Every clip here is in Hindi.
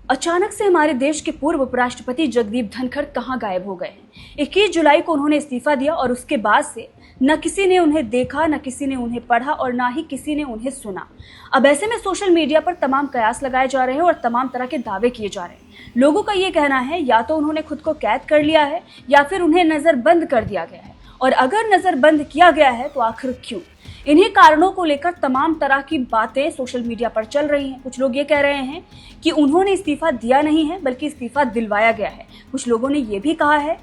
अचानक से हमारे देश के पूर्व उपराष्ट्रपति जगदीप धनखड़ कहां गायब हो गए हैं। 21 जुलाई को उन्होंने इस्तीफा दिया और उसके बाद से न किसी ने उन्हें देखा, न किसी ने उन्हें पढ़ा और ना ही किसी ने उन्हें सुना। अब ऐसे में सोशल मीडिया पर तमाम कयास लगाए जा रहे हैं और तमाम तरह के दावे किए जा रहे हैं। लोगों का ये कहना है या तो उन्होंने खुद को कैद कर लिया है या फिर उन्हें नजरबंद कर दिया गया है, और अगर नजरबंद किया गया है तो आखिर क्यों। इन्हीं कारणों को लेकर तमाम तरह की बातें सोशल मीडिया पर चल रही हैं। कुछ लोग ये कह रहे हैं कि उन्होंने इस्तीफा दिया नहीं है बल्कि इस्तीफा दिलवाया गया है। कुछ लोगों ने ये भी कहा है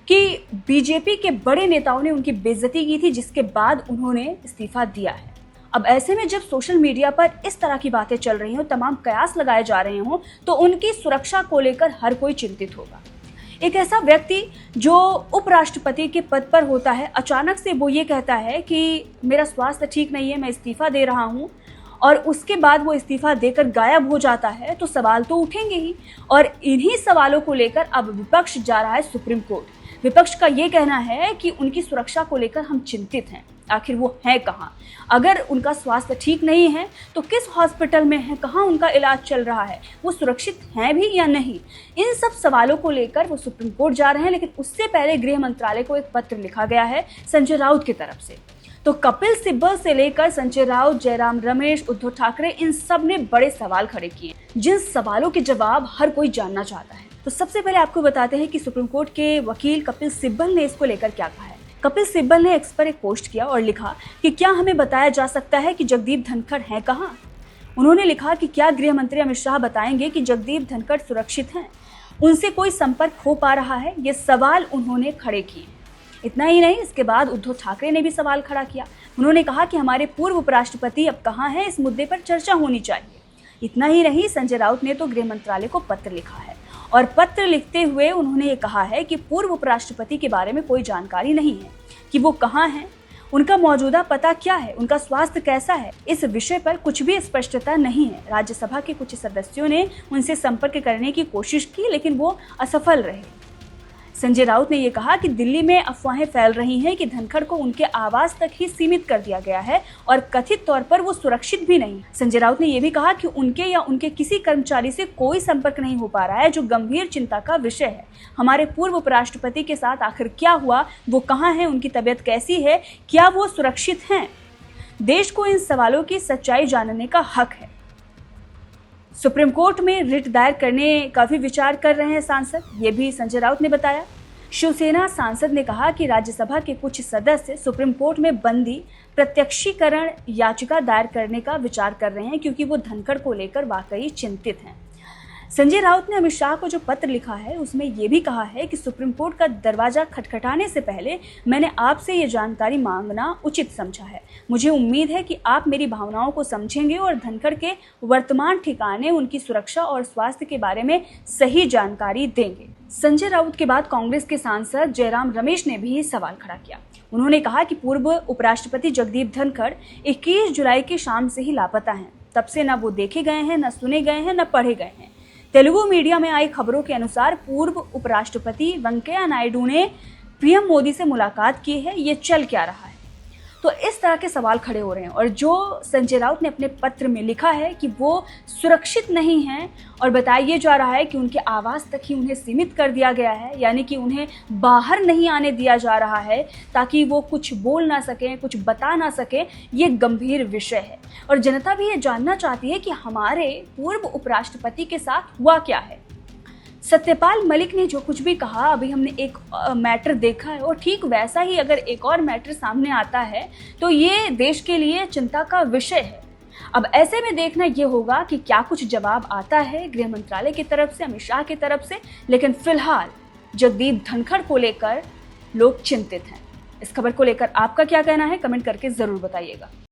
कि बीजेपी के बड़े नेताओं ने उनकी बेइज्जती की थी, जिसके बाद उन्होंने इस्तीफा दिया है। अब ऐसे में जब सोशल मीडिया पर इस तरह की बातें चल रही हों, तमाम कयास लगाए जा रहे हों, तो उनकी सुरक्षा को लेकर हर कोई चिंतित होगा। एक ऐसा व्यक्ति जो उपराष्ट्रपति के पद पर होता है, अचानक से वो ये कहता है कि मेरा स्वास्थ्य ठीक नहीं है, मैं इस्तीफा दे रहा हूँ, और उसके बाद वो इस्तीफा देकर गायब हो जाता है, तो सवाल तो उठेंगे ही। और इन्हीं सवालों को लेकर अब विपक्ष जा रहा है सुप्रीम कोर्ट। विपक्ष का ये कहना है कि उनकी सुरक्षा को लेकर हम चिंतित हैं। आखिर वो है कहाँ? अगर उनका स्वास्थ्य ठीक नहीं है तो किस हॉस्पिटल में है, कहाँ उनका इलाज चल रहा है, वो सुरक्षित हैं भी या नहीं? इन सब सवालों को लेकर वो सुप्रीम कोर्ट जा रहे हैं। लेकिन उससे पहले गृह मंत्रालय को एक पत्र लिखा गया है संजय राउत की तरफ से। तो कपिल सिब्बल से लेकर संजय राउत, जयराम रमेश, उद्धव ठाकरे, इन सब ने बड़े सवाल खड़े किए, जिन सवालों के जवाब हर कोई जानना चाहता है। तो सबसे पहले आपको बताते हैं कि सुप्रीम कोर्ट के वकील कपिल सिब्बल ने इसको लेकर क्या कहा है। कपिल सिब्बल ने एक्स पर एक पोस्ट किया और लिखा कि क्या हमें बताया जा सकता है कि जगदीप धनखड़ हैं कहाँ। उन्होंने लिखा कि क्या गृह मंत्री अमित शाह बताएंगे कि जगदीप धनखड़ सुरक्षित हैं, उनसे कोई संपर्क हो पा रहा है। ये सवाल उन्होंने खड़े किए। इतना ही नहीं, इसके बाद उद्धव ठाकरे ने भी सवाल खड़ा किया। उन्होंने कहा कि हमारे पूर्व उपराष्ट्रपति अब कहाँ हैं, इस मुद्दे पर चर्चा होनी चाहिए। इतना ही नहीं, संजय राउत ने तो गृह मंत्रालय को पत्र लिखा है और पत्र लिखते हुए उन्होंने ये कहा है कि पूर्व उपराष्ट्रपति के बारे में कोई जानकारी नहीं है कि वो कहाँ हैं, उनका मौजूदा पता क्या है, उनका स्वास्थ्य कैसा है। इस विषय पर कुछ भी स्पष्टता नहीं है। राज्यसभा के कुछ सदस्यों ने उनसे संपर्क करने की कोशिश की, लेकिन वो असफल रहे। संजय राउत ने यह कहा कि दिल्ली में अफवाहें फैल रही हैं कि धनखड़ को उनके आवास तक ही सीमित कर दिया गया है और कथित तौर पर वो सुरक्षित भी नहीं। संजय राउत ने यह भी कहा कि उनके या उनके किसी कर्मचारी से कोई संपर्क नहीं हो पा रहा है, जो गंभीर चिंता का विषय है। हमारे पूर्व उपराष्ट्रपति के साथ आखिर क्या हुआ, वो कहाँ है, उनकी तबीयत कैसी है, क्या वो सुरक्षित हैं? देश को इन सवालों की सच्चाई जानने का हक है। सुप्रीम कोर्ट में रिट दायर करने का भी विचार कर रहे हैं सांसद, ये भी संजय राउत ने बताया। शिवसेना सांसद ने कहा कि राज्यसभा के कुछ सदस्य सुप्रीम कोर्ट में बंदी प्रत्यक्षीकरण याचिका दायर करने का विचार कर रहे हैं, क्योंकि वो धनखड़ को लेकर वाकई चिंतित हैं। संजय राउत ने अमित शाह को जो पत्र लिखा है उसमें यह भी कहा है कि सुप्रीम कोर्ट का दरवाजा खटखटाने से पहले मैंने आपसे ये जानकारी मांगना उचित समझा है। मुझे उम्मीद है कि आप मेरी भावनाओं को समझेंगे और धनखड़ के वर्तमान ठिकाने, उनकी सुरक्षा और स्वास्थ्य के बारे में सही जानकारी देंगे। संजय राउत के बाद कांग्रेस के सांसद जयराम रमेश ने भी सवाल खड़ा किया। उन्होंने कहा कि पूर्व उपराष्ट्रपति जगदीप धनखड़ 21 जुलाई की शाम से ही लापता हैं। तब से न वो देखे गए हैं, न सुने गए हैं, न पढ़े गए हैं। तेलुगु मीडिया में आई खबरों के अनुसार पूर्व उपराष्ट्रपति वेंकैया नायडू ने पीएम मोदी से मुलाकात की है। ये चल क्या रहा है? तो इस तरह के सवाल खड़े हो रहे हैं। और जो संजय राउत ने अपने पत्र में लिखा है कि वो सुरक्षित नहीं हैं और बताया जा रहा है कि उनके आवास तक ही उन्हें सीमित कर दिया गया है, यानी कि उन्हें बाहर नहीं आने दिया जा रहा है ताकि वो कुछ बोल ना सकें, कुछ बता ना सकें। ये गंभीर विषय है और जनता भी ये जानना चाहती है कि हमारे पूर्व उपराष्ट्रपति के साथ हुआ क्या है। सत्यपाल मलिक ने जो कुछ भी कहा, अभी हमने एक मैटर देखा है और ठीक वैसा ही अगर एक और मैटर सामने आता है तो ये देश के लिए चिंता का विषय है। अब ऐसे में देखना ये होगा कि क्या कुछ जवाब आता है गृह मंत्रालय की तरफ से, अमित शाह की तरफ से। लेकिन फिलहाल जगदीप धनखड़ को लेकर लोग चिंतित हैं। इस खबर को लेकर आपका क्या कहना है, कमेंट करके जरूर बताइएगा।